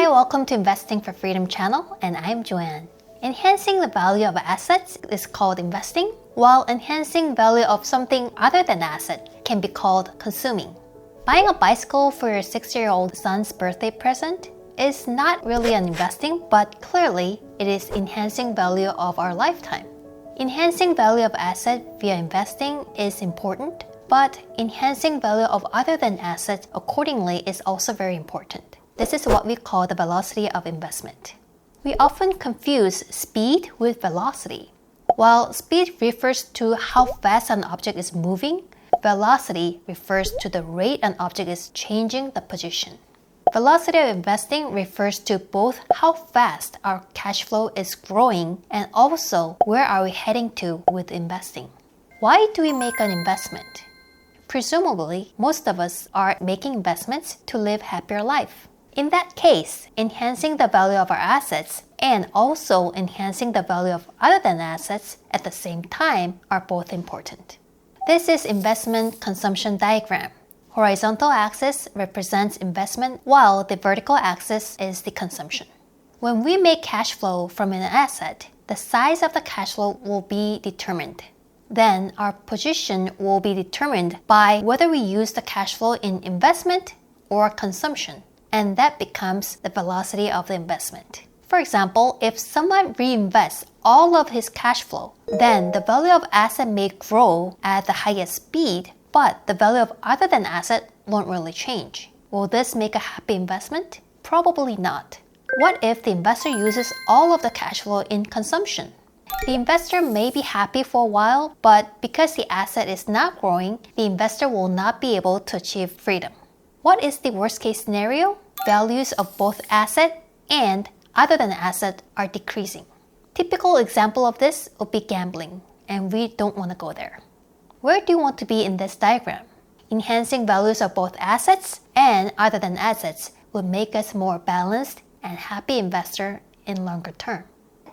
Hi, welcome to Investing for Freedom channel, and I'm Joanne. Enhancing the value of assets is called investing, while enhancing value of something other than asset can be called consuming. Buying a bicycle for your 6-year-old son's birthday present is not really an investing, but clearly it is enhancing value of our lifetime. Enhancing value of asset via investing is important, but enhancing value of other than asset accordingly is also very important. This is what we call the velocity of investment. We often confuse speed with velocity. While speed refers to how fast an object is moving, velocity refers to the rate an object is changing the position. Velocity of investing refers to both how fast our cash flow is growing and also where are we heading to with investing. Why do we make an investment? Presumably, most of us are making investments to live a happier life. In that case, enhancing the value of our assets and also enhancing the value of other than assets at the same time are both important. This is investment consumption diagram. Horizontal axis represents investment while the vertical axis is the consumption. When we make cash flow from an asset, the size of the cash flow will be determined. Then our position will be determined by whether we use the cash flow in investment or consumption. And that becomes the velocity of the investment. For example, if someone reinvests all of his cash flow, then the value of asset may grow at the highest speed, but the value of other than asset won't really change. Will this make a happy investment? Probably not. What if the investor uses all of the cash flow in consumption? The investor may be happy for a while, but because the asset is not growing, the investor will not be able to achieve freedom. What is the worst case scenario? Values of both asset and other than asset are decreasing. Typical example of this would be gambling, and we don't want to go there. Where do you want to be in this diagram? Enhancing values of both assets and other than assets would make us more balanced and happy investor in longer term.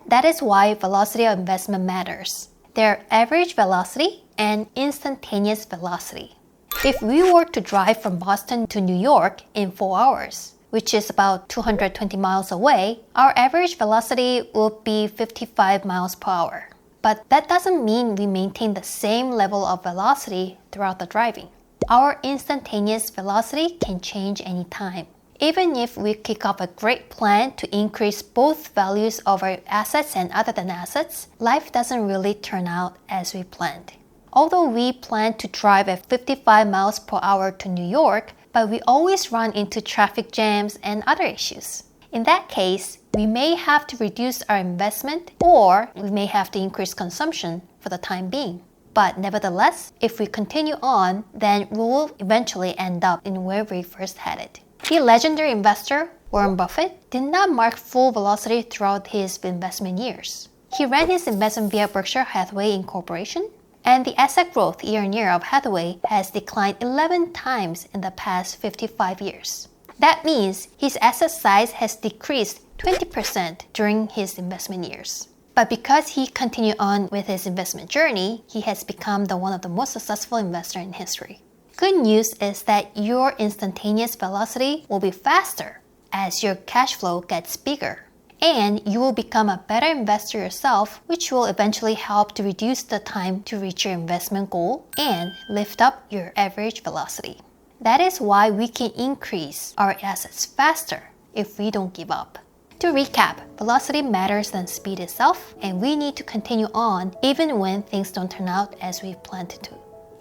That is why velocity of investment matters. There are average velocity and instantaneous velocity. If we were to drive from Boston to New York in 4 hours, which is about 220 miles away, our average velocity would be 55 miles per hour. But that doesn't mean we maintain the same level of velocity throughout the driving. Our instantaneous velocity can change anytime. Even if we kick off a great plan to increase both values of our assets and other than assets, life doesn't really turn out as we planned. Although we plan to drive at 55 miles per hour to New York, but we always run into traffic jams and other issues. In that case, we may have to reduce our investment or we may have to increase consumption for the time being. But nevertheless, if we continue on, then we will eventually end up in where we first headed. The legendary investor, Warren Buffett, did not mark full velocity throughout his investment years. He ran his investment via Berkshire Hathaway Incorporation, and the asset growth year-on-year of Hathaway has declined 11 times in the past 55 years. That means his asset size has decreased 20% during his investment years. But because he continued on with his investment journey, he has become one of the most successful investors in history. Good news is that your instantaneous velocity will be faster as your cash flow gets bigger. And you will become a better investor yourself, which will eventually help to reduce the time to reach your investment goal and lift up your average velocity. That is why we can increase our assets faster if we don't give up. To recap, velocity matters than speed itself, and we need to continue on even when things don't turn out as we planned to.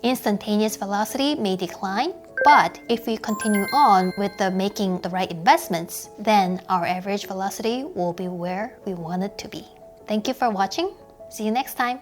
Instantaneous velocity may decline, but if we continue on with making the right investments, then our average velocity will be where we want it to be. Thank you for watching. See you next time.